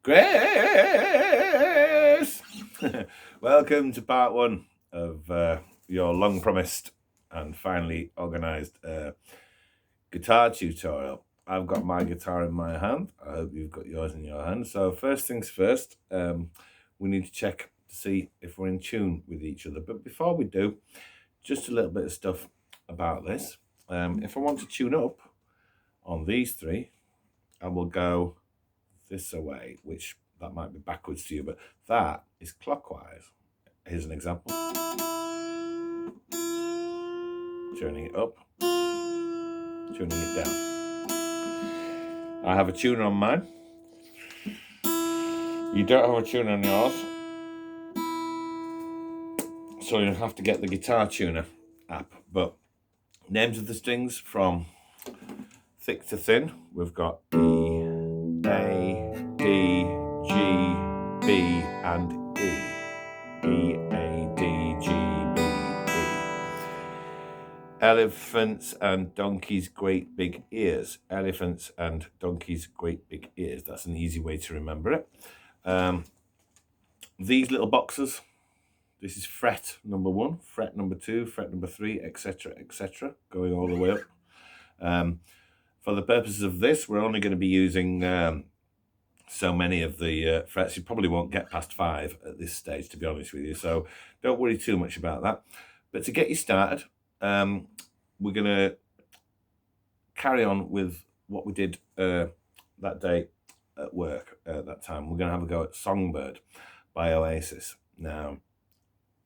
Chris! Welcome to part one of your long promised and finally organized guitar tutorial. I've got my guitar in my hand. I hope you've got yours in your hand. So first things first, we need to check to see if we're in tune with each other. But before we do, just a little bit of stuff about this. If I want to tune up on these three, I will go this away, which that might be backwards to you, but that is clockwise. Here's an example. Tuning it up, tuning it down. I have a tuner on mine. You don't have a tuner on yours, so you'll have to get the Guitar Tuner app. But names of the strings from thick to thin, we've got E, A, D, G, B, and E. E, A, D, G, B, E. Elephants and donkeys' great big ears. Elephants and donkeys' great big ears. That's an easy way to remember it. These little boxes, this is fret number 1, fret number 2, fret number 3, etc., etc., going all the way up. For the purposes of this, we're only going to be using so many of the frets. You probably won't get past 5 at this stage, to be honest with you, so don't worry too much about that. But to get you started, we're going to carry on with what we did that day at work at that time. We're going to have a go at Songbird by Oasis. Now,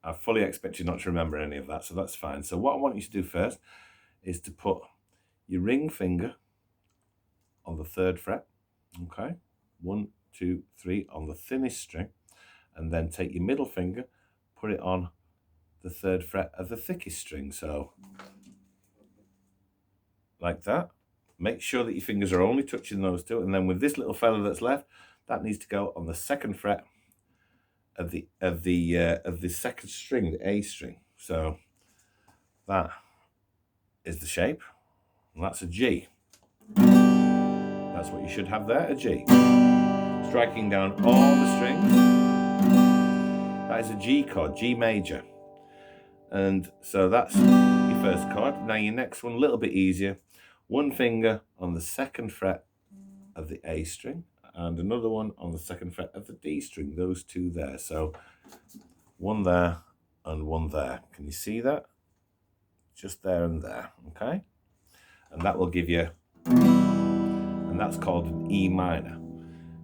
I fully expect you not to remember any of that, so that's fine. So what I want you to do first is to put your ring finger on the 3rd fret, okay? 1, 2, 3 on the thinnest string, and then take your middle finger, put it on the 3rd fret of the thickest string. So like that. Make sure that your fingers are only touching those two, and then with this little fella that's left, that needs to go on the 2nd fret of the 2nd string, the A string. So that is the shape, and that's a G. That's what you should have there, a G. Striking down all the strings. That is a G chord, G major. And so that's your first chord. Now your next one, a little bit easier. 1 finger on the 2nd fret of the A string, and another one on the 2nd fret of the D string, those two there. So 1 there and 1 there. Can you see that? Just there and there, okay? And that will give you, and that's called an E minor.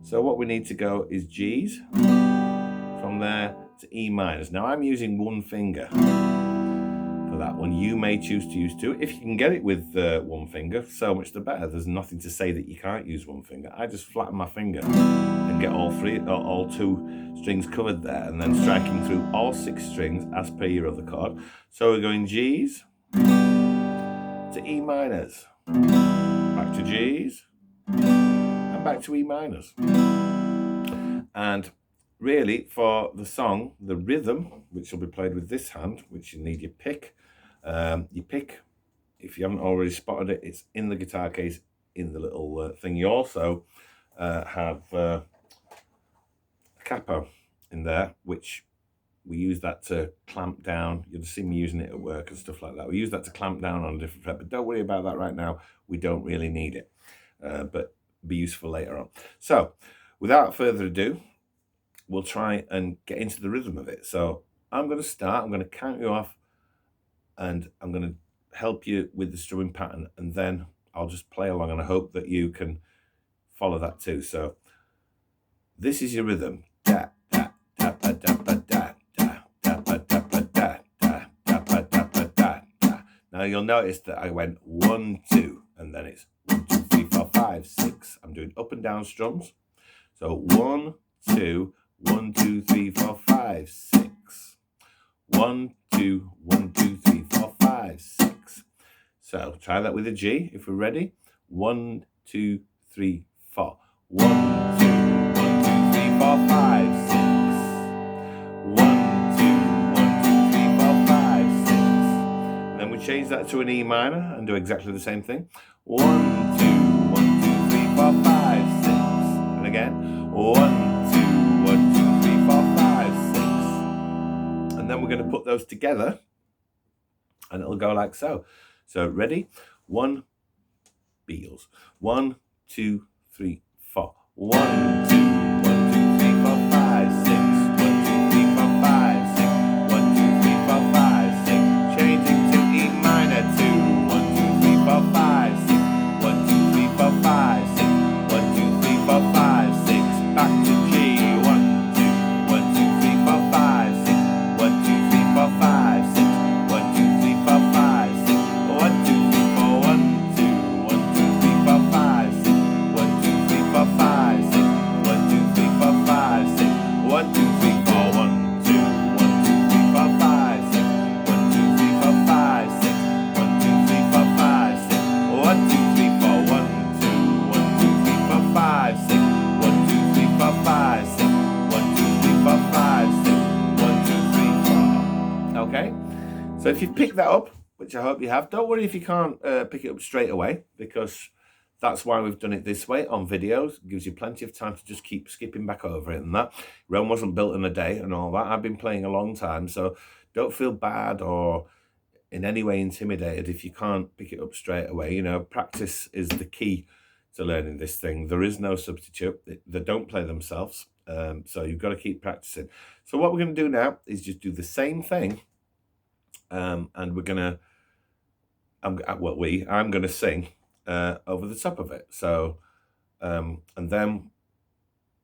So what we need to go is G's from there to E minors. Now I'm using 1 finger for that one. You may choose to use 2. If you can get it with 1 finger, so much the better. There's nothing to say that you can't use 1 finger. I just flatten my finger and get all 2 strings covered there, and then striking through all 6 strings as per your other chord. So we're going G's to E minors, back to G's, and back to E minors. And really, for the song, the rhythm, which will be played with this hand, which you need your pick. Your pick, if you haven't already spotted it, it's in the guitar case, in the little thing. You also have a capo in there, which we use that to clamp down. You'll see me using it at work and stuff like that. We use that to clamp down on a different fret, but don't worry about that right now. We don't really need it, but be useful later on. So without further ado, we'll try and get into the rhythm of it. So I'm going to start, I'm going to count you off, and I'm going to help you with the strumming pattern, and then I'll just play along, and I hope that you can follow that too. So this is your rhythm. Da, da, da, ba, da, ba, da, da, da, ba, da, ba, da, da, da, ba, da, ba, da, da. Now you'll notice that I went 1, 2, and then it's 1, 2, 3, 4, 5, 6. I'm doing up and down strums. So 1, 2, 1, 2, 3, 4, 5, 6. 1, 2, 1, 2, 3, 4, 5, 6. So try that with a G if we're ready. 1, 2, 3, 4. 1, 2, 1, 2, 3, 4, 5, 6. 1, 2, 1, 2, 3, 4, 5, 6. And then we change that to an E minor and do exactly the same thing. 1, 2, 1, 2, 3, 4, 5, 6. And again. 1, 1, 2, 1, 2, 3, 4, 5, 6. And then we're going to put those together and it'll go like so. So ready? 1, Beatles. 1, 2, 3, 4. 1, 2, 1, 2, 3, 4, 5, 6. 1, 2, 3, 4, 5, 6. 1, 2, 3, 4, 5, 6. Changing to E minor 2. 1, 2, 3, 4, 5, 6. 1, 2, 3, 4, 5, 6. 1, 2, 3, 4, 5, 6. Back to G. 1, 2, 1, 2, 3, 4, 5, 6. 1, 2, 3, 4, 5, 6. 1, 2, 3, 4, 5, 6. 1, 2, 3, 4, 1, 2, 1, 2, 3, 4, 5, 6. 1, 2, 3, 4, 5, 6. 1, 2, 3, 4, 5, 6. 1, 2, 3, 4, 1, 2, 1, 2, 3, 4, 5, 6. 1, 2, 3, 4, 5, 6. 1, 2, 3, 4, 5, 6. 1, 2, 3, 4, 1, 2, 1, 2, 3, 4, 5, 6. 1, 2, 3, 4, 5, 6. 1, 2, 3, 4, 5, 6. 1, 2, 3, 4. Okay? So if you've picked that up, which I hope you have, don't worry if you can't pick it up straight away, because that's why we've done it this way on videos. It gives you plenty of time to just keep skipping back over it and that. Rome wasn't built in a day and all that. I've been playing a long time, so don't feel bad or in any way intimidated if you can't pick it up straight away. You know, practice is the key to learning this thing. There is no substitute. They don't play themselves, so you've got to keep practicing. So what we're going to do now is just do the same thing, and we're going to, I'm going to sing over the top of it. So, and then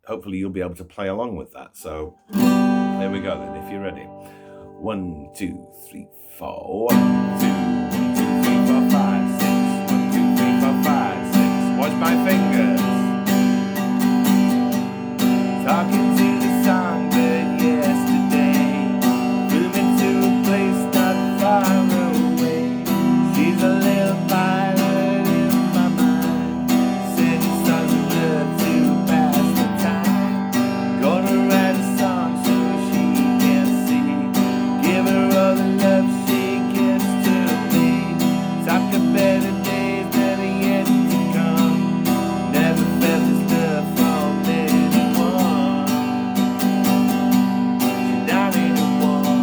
hopefully you'll be able to play along with that. So there we go then, if you're ready. 1, 2, 3, 4. 1, 2, 1, 2, 3, 4, 5, 6. 1, 2, 3, 4, 5, 6. Watch my fingers. Talking to the songbird yesterday. Flew me to a place not far away. She's a little pilot in my mind. Singing songs of love to pass the time. Gonna write a song so she can see. Give her all the love she gives to me. Talk of better days that are yet to come. Never felt this love from anyone. She's not anyone.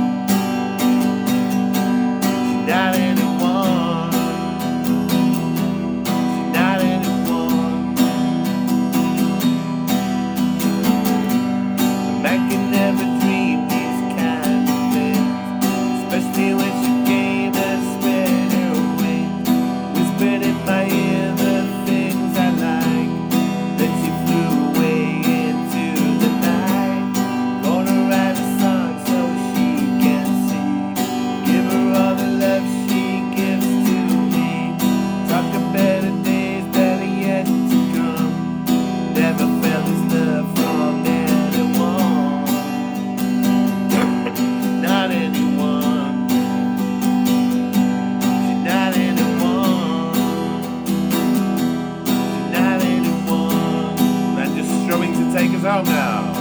She's not anyone. She's not anyone. I can never dream these kind of things, especially when she came and spread her wings, whispered in my ear the things I like. Then she flew away into the night. Gonna write a song so she can see. Give her all the love she gives to me. Talk of better days that are yet to come. Never felt this love from anyone. Not anyone. She's not anyone. She's not anyone. And just strumming to take us home now.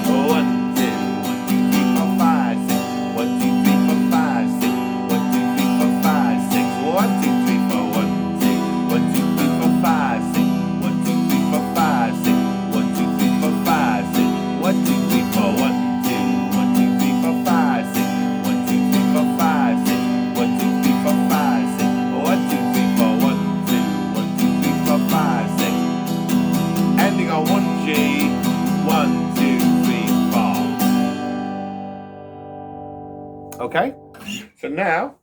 1, 2, 1, 2, 3, 4, 5, 6. 1, 2, 3, 4, 5, 6. 1, 2, 3, 4, 5, 6. 1, 2, 3, 4, 1, 6. 1, 2, 3, 4, 5, 6. 1, 2, 3, 4, 5, 6. 1, 2, 3, 4, 5, 6. 1, 2, 3, 4, 1, 2. 1, 2, 3, 4, 5, 6. 1, 2, 3, 4, 5, 6. 1, 2, 3, 4, 5, 6. 1, 2, 3, 4, 1, 2. 1, 2, 3, 4, 5, 6. Ending on 1G. 1, 2, 3, 4. Okay, so now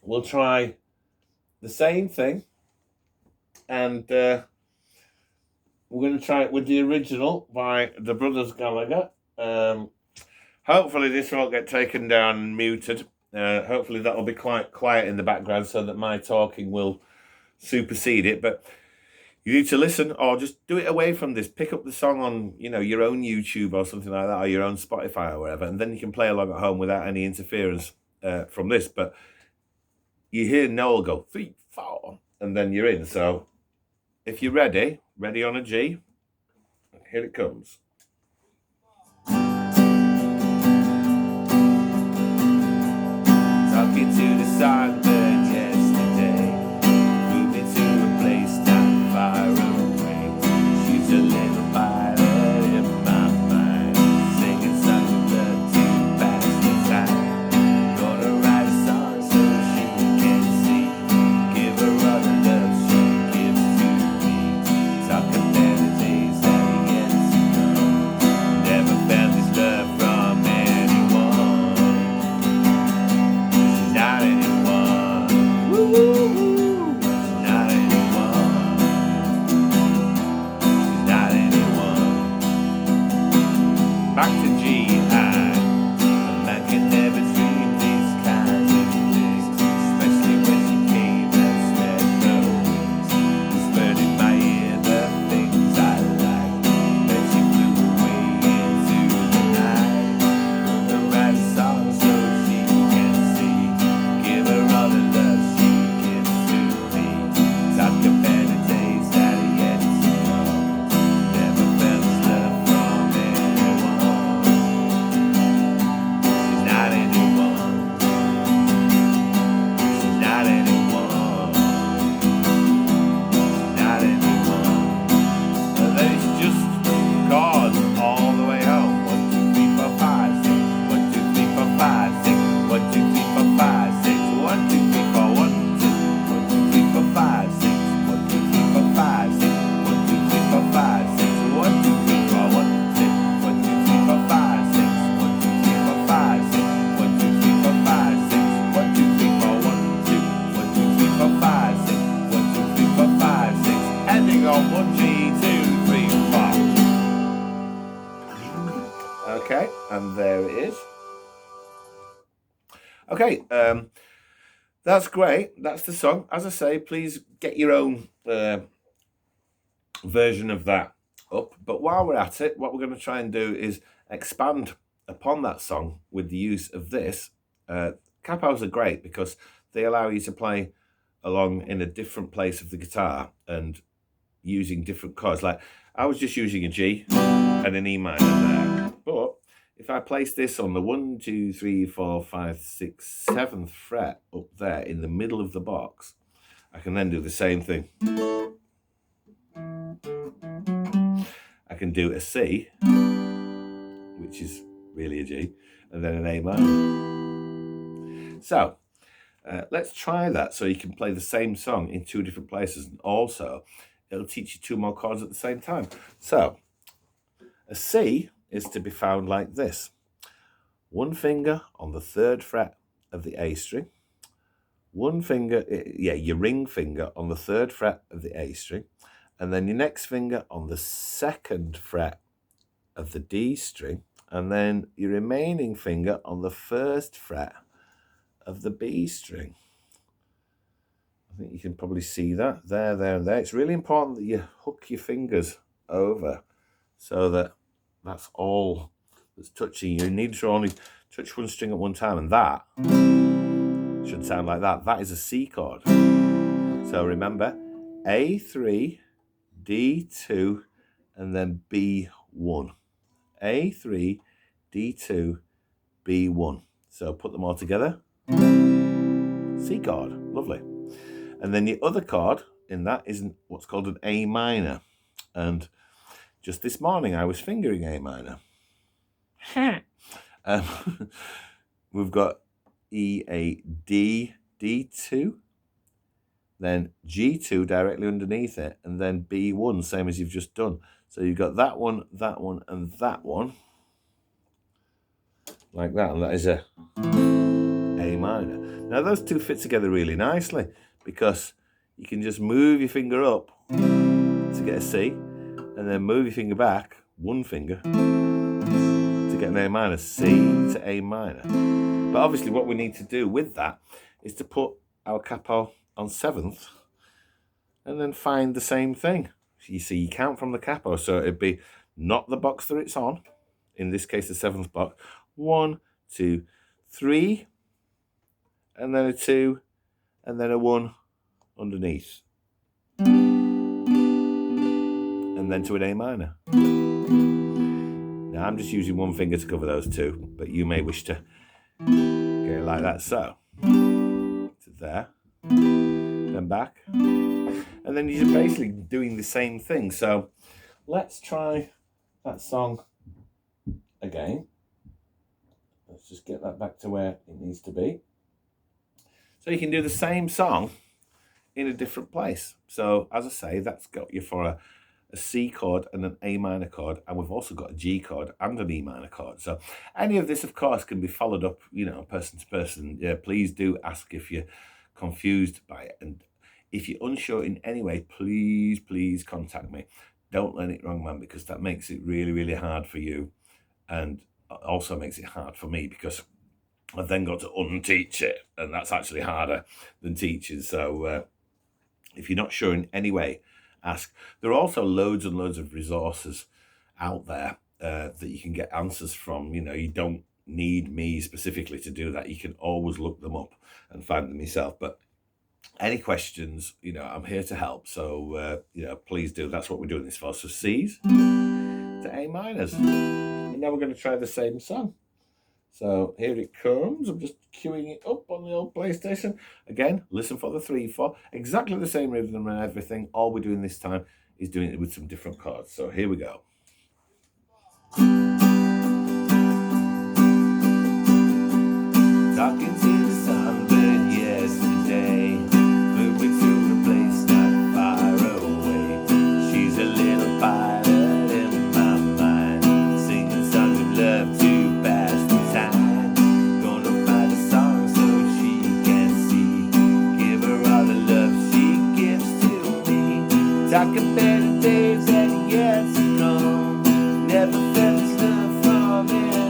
we'll try the same thing, and we're going to try it with the original by the Brothers Gallagher. Hopefully this won't get taken down and muted. Hopefully that'll be quite quiet in the background so that my talking will supersede it. But you need to listen, or just do it away from this. Pick up the song on, you know, your own YouTube or something like that, or your own Spotify or whatever, and then you can play along at home without any interference from this. But you hear Noel go 3, 4, and then you're in. So if you're ready on a G, here it comes. Talking to the songbird yesterday, moving to a place not far away. She's a little bit Okay, and there it is. Okay, that's great. That's the song. As I say, please get your own version of that up. But while we're at it, what we're going to try and do is expand upon that song with the use of this. Capos are great because they allow you to play along in a different place of the guitar and using different chords. Like I was just using a G and an E minor there, but if I place this on the 1, 2, 3, 4, 5, 6, 7th fret up there in the middle of the box, I can then do the same thing. I can do a C, which is really a G, and then an A minor. So let's try that so you can play the same song in 2 different places, and also it'll teach you 2 more chords at the same time. So a C is to be found like this. 1 finger on the 3rd fret of the A string, 1 finger, your ring finger on the 3rd fret of the A string, and then your next finger on the 2nd fret of the D string, and then your remaining finger on the 1st fret of the B string. I think you can probably see that there, and there. It's really important that you hook your fingers over so that that's all that's touching. You need to only touch 1 string at one time, and that should sound like that. That is a C chord. So remember, A3, D2, and then B1. A3, D2, B1. So put them all together. C chord, lovely. And then the other chord in that is what's called an A minor. And just this morning I was fingering A minor. We've got E, A, D, D2, then G2 directly underneath it, and then B1, same as you've just done. So you've got that one, and that one, like that, and that is a A minor. Now those 2 fit together really nicely because you can just move your finger up to get a C, and then move your finger back, 1 finger, to get an A minor, C to A minor. But obviously what we need to do with that is to put our capo on 7th and then find the same thing. You see, you count from the capo, so it'd be not the box that it's on, in this case the 7th box, 1, 2, 3, and then a 2, and then a 1 underneath, and then to an A minor. Now I'm just using 1 finger to cover those 2, but you may wish to get it like that. So to there, then back, and then you're basically doing the same thing. So let's try that song again. Let's just get that back to where it needs to be. So you can do the same song in a different place. So as I say, that's got you for a C chord and an A minor chord, and we've also got a G chord and an E minor chord. So any of this, of course, can be followed up, person to person. Please do ask if you're confused by it, and if you're unsure in any way, please contact me. Don't learn it wrong, man, because that makes it really, really hard for you, and also makes it hard for me because I've then got to unteach it, and that's actually harder than teaching. So if you're not sure in any way, ask. There are also loads and loads of resources out there that you can get answers from. You don't need me specifically to do that. You can always look them up and find them yourself. But any questions, I'm here to help. So, please do. That's what we're doing this for. So C's to A minors. And now we're going to try the same song. So here it comes. I'm just queuing it up on the old PlayStation. Again, listen for the 3/4. Exactly the same rhythm and everything. All we're doing this time is doing it with some different chords. So here we go. Talking to the sunbird yesterday, moving to a place not far away. She's a little pilot in my mind, singing songs of love to pass the time. Gonna find a song so she can see, give her all the love she gives to me. Talk about the days that are yet to come, never felt this love from it.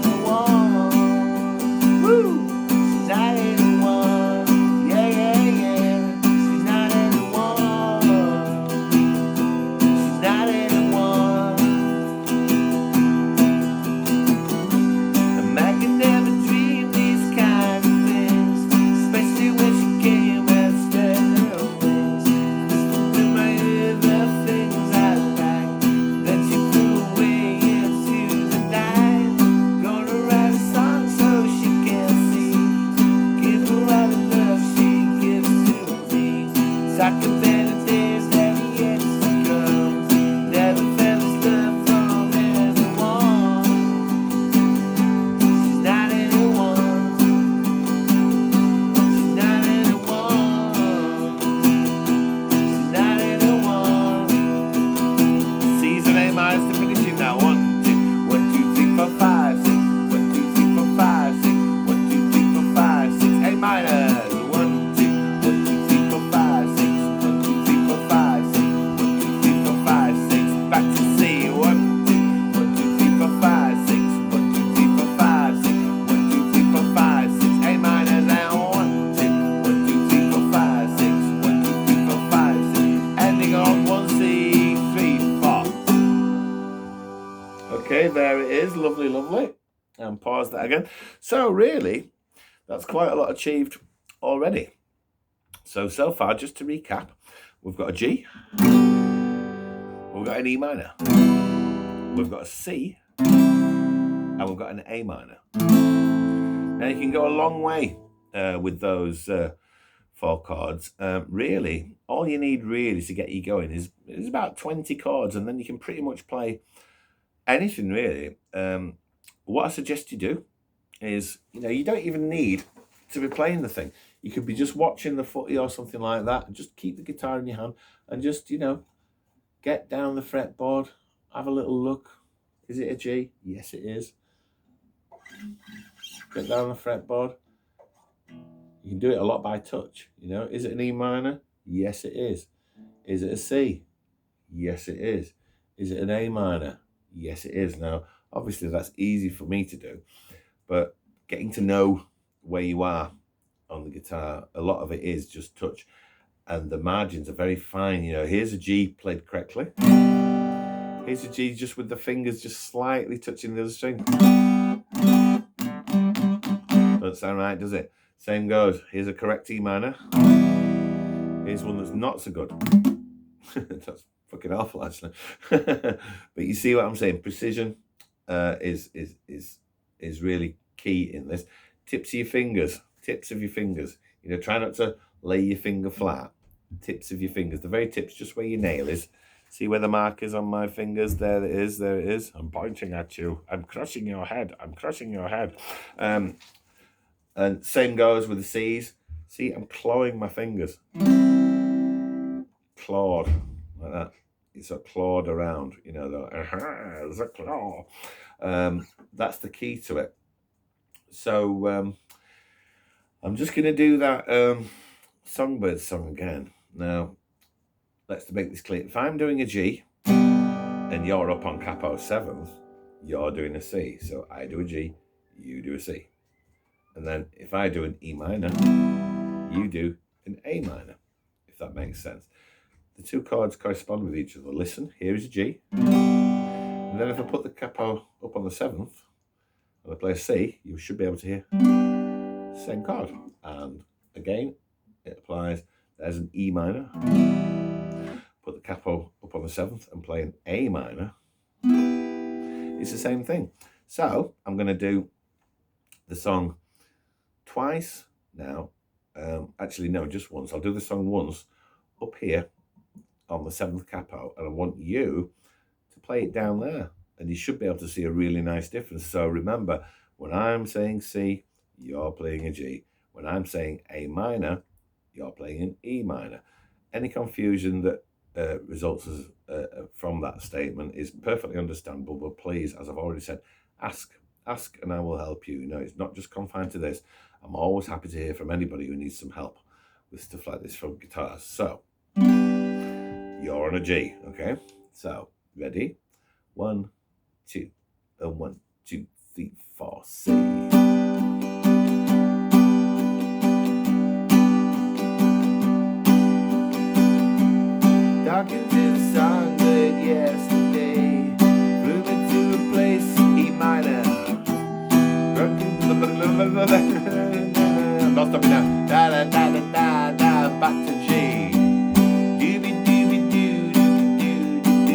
Okay, there it is. Lovely, lovely. And pause that again. So really, that's quite a lot achieved already. So far, just to recap, we've got a G, we've got an E minor, we've got a C, and we've got an A minor. Now you can go a long way with those 4 chords. Really, all you need really to get you going is about 20 chords, and then you can pretty much play anything really. What I suggest you do is, you don't even need to be playing the thing. You could be just watching the footy or something like that, and just keep the guitar in your hand and just, get down the fretboard, have a little look. Is it a G? Yes, it is. Get down the fretboard. You can do it a lot by touch. Is it an E minor? Yes, it is. Is it a C? Yes, it is. Is it an A minor? Yes, it is. Now, obviously, that's easy for me to do, but getting to know where you are on the guitar, a lot of it is just touch, and the margins are very fine. Here's a G played correctly. Here's a G just with the fingers just slightly touching the other string. Doesn't sound right, does it? Same goes. Here's a correct E minor. Here's one that's not so good. That's fucking awful, actually. But you see what I'm saying? Precision is really key in this. Tips of your fingers. Try not to lay your finger flat. Tips of your fingers. The very tips, just where your nail is. See where the mark is on my fingers? There it is. There it is. I'm pointing at you. I'm crushing your head. I'm crushing your head. And same goes with the C's. See, I'm clawing my fingers. Clawed, like that. It's a clawed around, there's a claw. That's the key to it. So I'm just going to do that Songbird song again. Now, let's make this clear. If I'm doing a G and you're up on capo 7th, you're doing a C. So I do a G, you do a C. And then if I do an E minor, you do an A minor, if that makes sense. The 2 chords correspond with each other. Listen, here is a G. And then if I put the capo up on the 7th and I play a C, you should be able to hear the same chord. And again, it applies. There's an E minor. Put the capo up on the 7th and play an A minor. It's the same thing. So I'm going to do the song twice now. Actually, no, just once. I'll do the song once up here on the 7th capo, and I want you to play it down there, and you should be able to see a really nice difference. So remember, when I'm saying C, you're playing a G. When I'm saying A minor, you're playing an E minor. Any confusion that results from that statement is perfectly understandable, but please, as I've already said, ask and I will help you. It's not just confined to this. I'm always happy to hear from anybody who needs some help with stuff like this from guitars. So you're on a G, okay? So ready? 1, 2, and 1, 2, 3, 4, C. Dark into the sunlit yesterday, flew me to a place, E minor. I'm not stopping now. Da da da da da da, back to G. Dooby dooby doo doo doo doo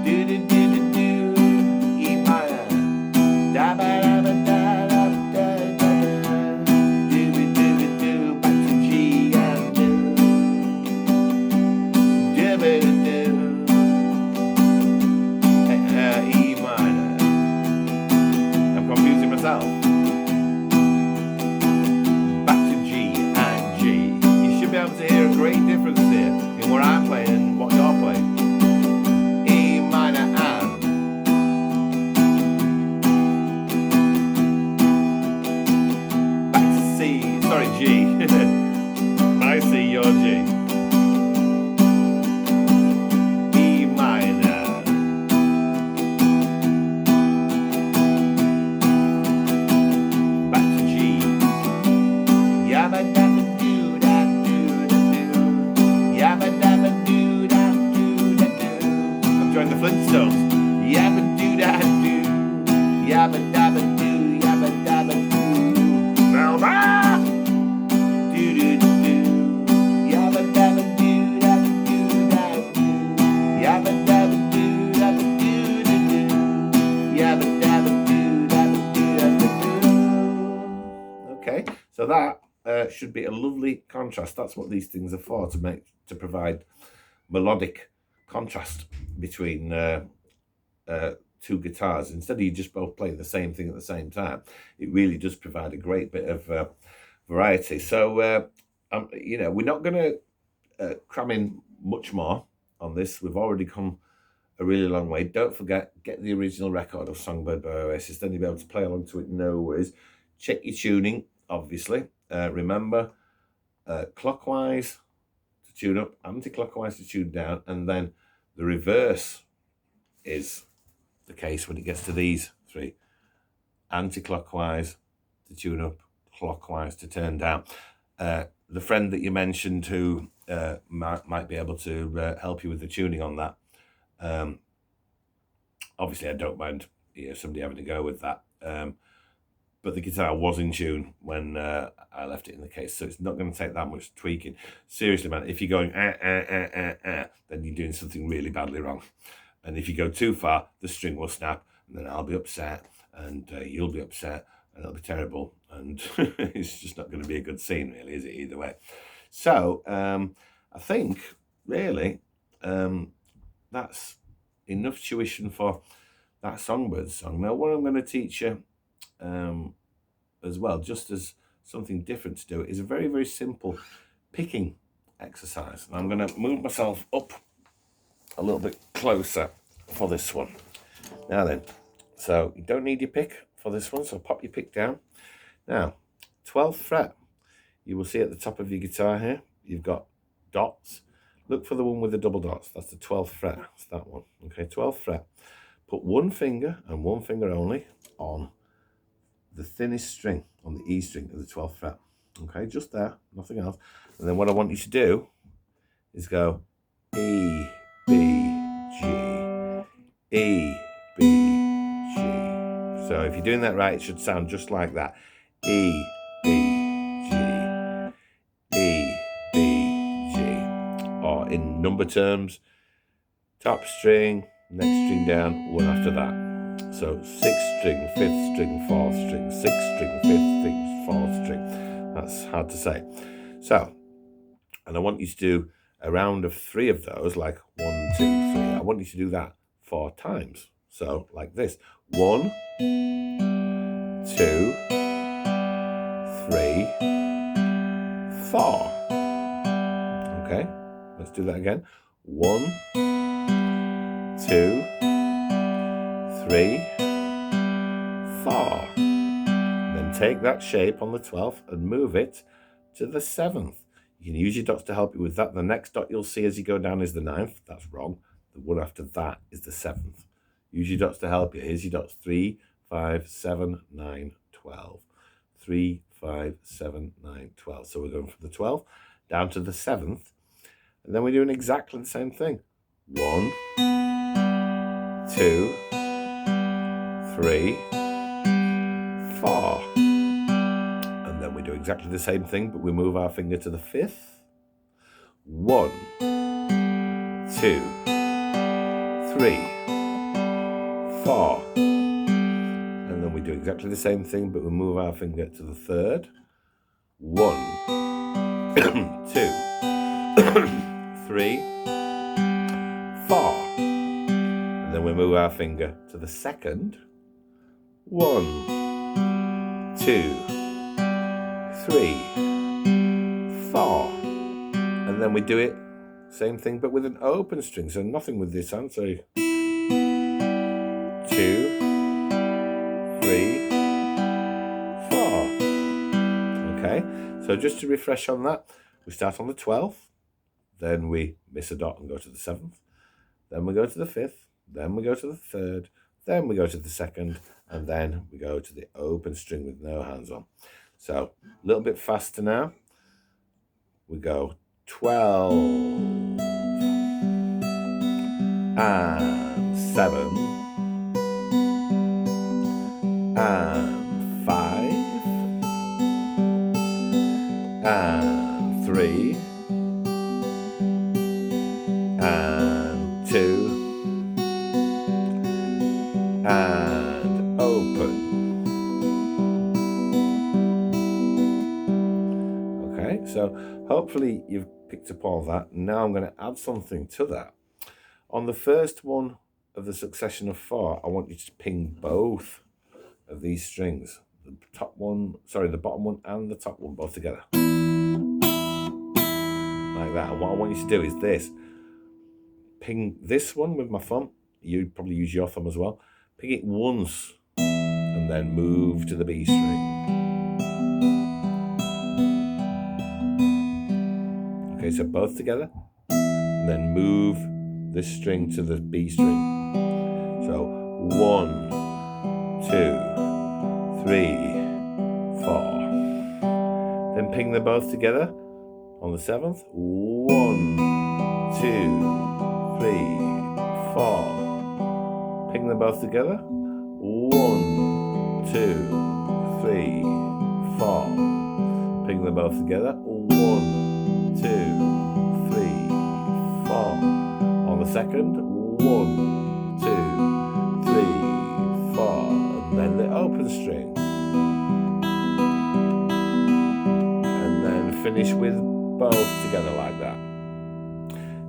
doo doo doo doo. E minor. Da ba da ba da da da da. Dooby dooby doo, back to G and do. Dooby doo. E minor. I'm confusing myself. that should be a lovely contrast. That's what these things are for, to provide melodic contrast between two guitars. Instead of you just both playing the same thing at the same time, it really does provide a great bit of variety. So we're not going to cram in much more on this. We've already come a really long way. Don't forget, get the original record of Songbird by Oasis, then you'll be able to play along to it, no worries. Check your tuning, obviously. Remember, clockwise to tune up, anti-clockwise to tune down, and then the reverse is the case when it gets to these three. Anti-clockwise to tune up, clockwise to turn down. The friend that you mentioned who might be able to help you with the tuning on that, obviously I don't mind somebody having to go with that, but the guitar was in tune when I left it in the case, so it's not going to take that much tweaking. Seriously, man, if you're going then you're doing something really badly wrong. And if you go too far, the string will snap, and then I'll be upset, and you'll be upset, and it'll be terrible, and it's just not going to be a good scene, really, is it, either way? So I think, really, that's enough tuition for that Songbird song. Now, what I'm going to teach you as well, just as something different to do, is a very, very simple picking exercise. And I'm going to move myself up a little bit closer for this one. Now then, so you don't need your pick for this one, so pop your pick down. Now, 12th fret, you will see at the top of your guitar here, you've got dots. Look for the one with the double dots. That's the 12th fret. It's that one. Okay, 12th fret. Put one finger and one finger only on the thinnest string, on the E string of the 12th fret. Okay, just there, nothing else. And then what I want you to do is go E, B, G, E, B, G. So if you're doing that right, it should sound just like that. E, B, G, E, B, G. Or in number terms, top string, next string down, one after that. So 6th string, 5th string, 4th string, 6th string, 5th string, 4th string. That's hard to say. So, and I want you to do a round of 3 of those, like 1, 2, 3. I want you to do that 4 times. So, like this. 1, 2, 3, 4. Okay, let's do that again. 1, 2, 3, 4. Then take that shape on the 12th and move it to the 7th. You can use your dots to help you with that. The next dot you'll see as you go down is the 9th. That's wrong. The one after that is the 7th. Use your dots to help you. Here's your dots. 3, 5, 7, 9, 12. 3, 5, 7, 9, 12. So we're going from the 12th down to the 7th. And then we're doing exactly the same thing. 1, 2, 3, 4. And then we do exactly the same thing, but we move our finger to the 5th. 1, 2, 3, 4. And then we do exactly the same thing, but we move our finger to the 3rd. 1, 2, 3, 4. And then we move our finger to the 2nd. 1, 2, 3, 4. And then we do it, same thing, but with an open string. So nothing with this hand. So 2, 3, 4. Okay, so just to refresh on that, we start on the 12th, then we miss a dot and go to the 7th, then we go to the 5th, then we go to the 3rd, then we go to the 2nd, and then we go to the open string with no hands on. So a little bit faster now. We go 12 and 7 and 5 and 3 and 2 and open. So hopefully you've picked up all that. Now I'm going to add something to that. On the first one of the succession of 4, I want you to ping both of these strings. The bottom one and the top one both together. Like that. And what I want you to do is this. Ping this one with my thumb. You'd probably use your thumb as well. Ping it once and then move to the B string. Okay, so both together. And then move this string to the B string. So 1, 2, 3, 4. Then ping them both together on the 7th. 1, 2, 3, 4. Ping them both together. 1, 2, 3, 4. Ping them both together. 1, 2, 3, 4. On the 2nd. 1, 2, 3, 4. And then the open string. And then finish with both together like that.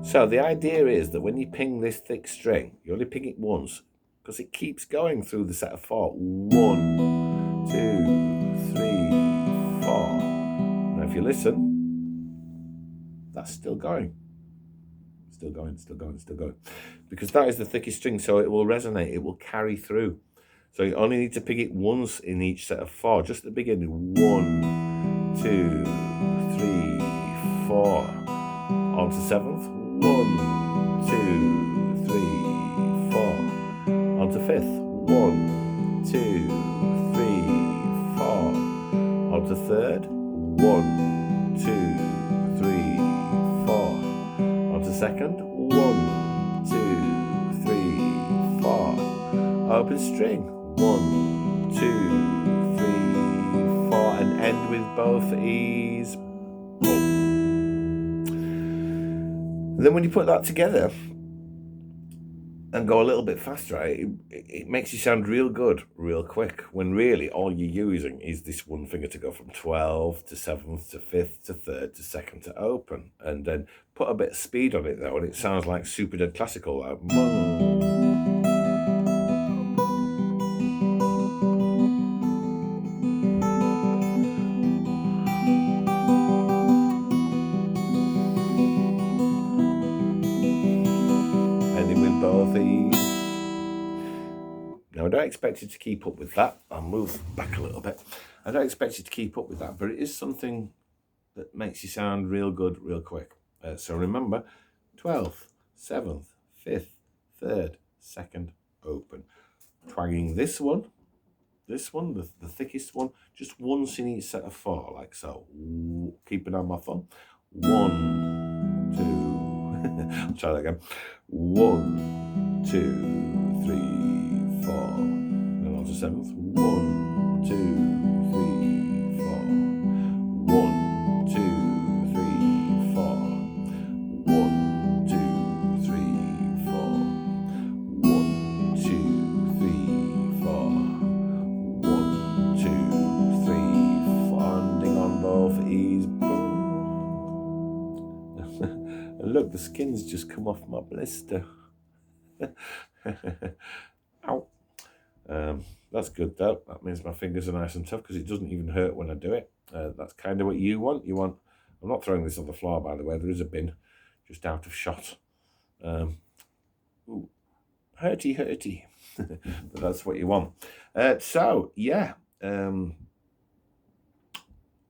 So the idea is that when you ping this thick string, you only ping it once, because it keeps going through the set of 4. 1, 2, 3, 4. Now if you listen, that's still going. Still going, still going, still going. Because that is the thickest string, so it will resonate, it will carry through. So you only need to ping it once in each set of 4, just at the beginning. 1, 2, 3, 4. On to 7th. 1, 2, 3, 4. On to 5th. 1, 2, 3, 4. On to 3rd. 1, 2, 3, 4. On to 2nd. 1, 2, 3, 4. Open string. 1, 2, 3, 4. And end with both E's. Then when you put that together and go a little bit faster, it makes you sound real good, real quick, when really all you're using is this one finger to go from 12 to 7th to 5th to 3rd to 2nd to open. And then put a bit of speed on it though, and it sounds like super dead classical. Like, Now I don't expect you to keep up with that. I'll move back a little bit. I don't expect you to keep up with that, but it is something that makes you sound real good, real quick. So remember, 12th, 7th, 5th, 3rd, 2nd, open. Twanging this one, the thickest one, just once in each set of 4, like so. Keep it on my thumb. 1, 2, I'll try that again. 1, 2, 3, 4. Then on to 7th. 1, 2, 3, 4. 1, 2, 3, 4. 1, 2, 3, 4. 1, 2, 3, 4. 1, 2, 3, 4. Ending on both E's. And look, the skin's just come off my blister. Ow. That's good though. That means my fingers are nice and tough because it doesn't even hurt when I do it. That's kind of what you want. I'm not throwing this on the floor, by the way. There is a bin just out of shot. Ooh, hurty. But that's what you want. So yeah,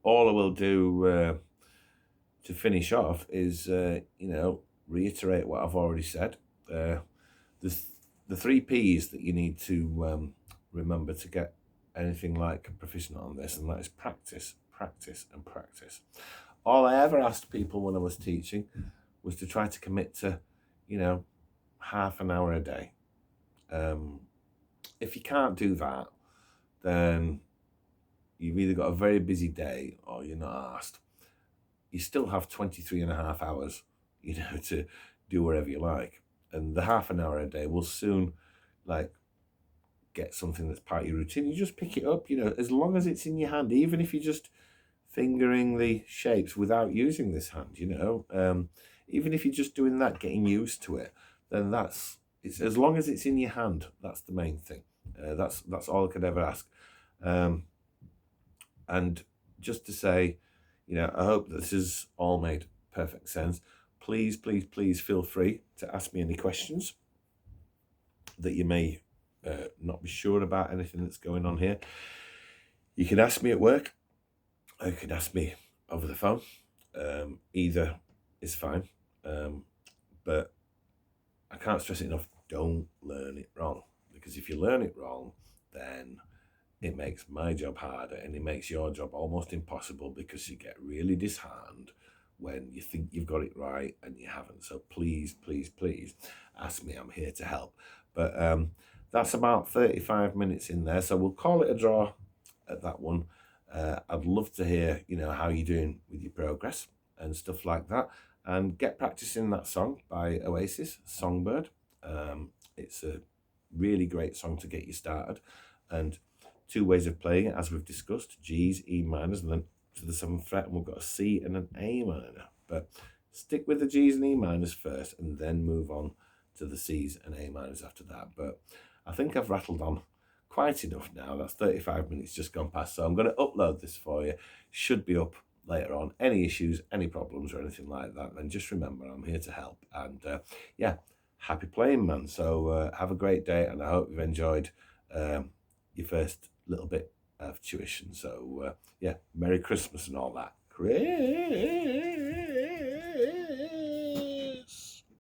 all I will do to finish off is reiterate what I've already said. The 3 P's that you need to remember to get anything like proficient on this, and that is practice, practice, and practice. All I ever asked people when I was teaching was to try to commit to, half an hour a day. If you can't do that, then you've either got a very busy day or you're not asked. You still have 23 and a half hours, to do whatever you like. And the half an hour a day will soon, get something that's part of your routine. You just pick it up, as long as it's in your hand, even if you just fingering the shapes without using this hand, you know. Even if you're just doing that, getting used to it, then it's as long as it's in your hand, that's the main thing. That's all I could ever ask. And just to say, you know, I hope this has all made perfect sense. Please, please, please feel free to ask me any questions that you may not be sure about anything that's going on here. You can ask me at work, or you can ask me over the phone. Either is fine. But I can't stress it enough, don't learn it wrong. Because if you learn it wrong, then it makes my job harder and it makes your job almost impossible, because you get really disheartened when you think you've got it right and you haven't. So please, please, please ask me. I'm here to help. But that's about 35 minutes in there. So we'll call it a draw at that one. I'd love to hear, you know, how you're doing with your progress and stuff like that. And get practicing that song by Oasis, Songbird. It's a really great song to get you started. And 2 ways of playing it, as we've discussed: G's, E minors, and then to the 7th fret, and we've got a C and an A minor. But stick with the G's and E minors first, and then move on to the C's and A minors after that. But I think I've rattled on quite enough now. That's 35 minutes just gone past. So I'm going to upload this for you. Should be up later on. Any issues, any problems or anything like that, then just remember I'm here to help. And yeah, happy playing, man. So have a great day, and I hope you've enjoyed your first little bit of tuition. So yeah, Merry Christmas and all that.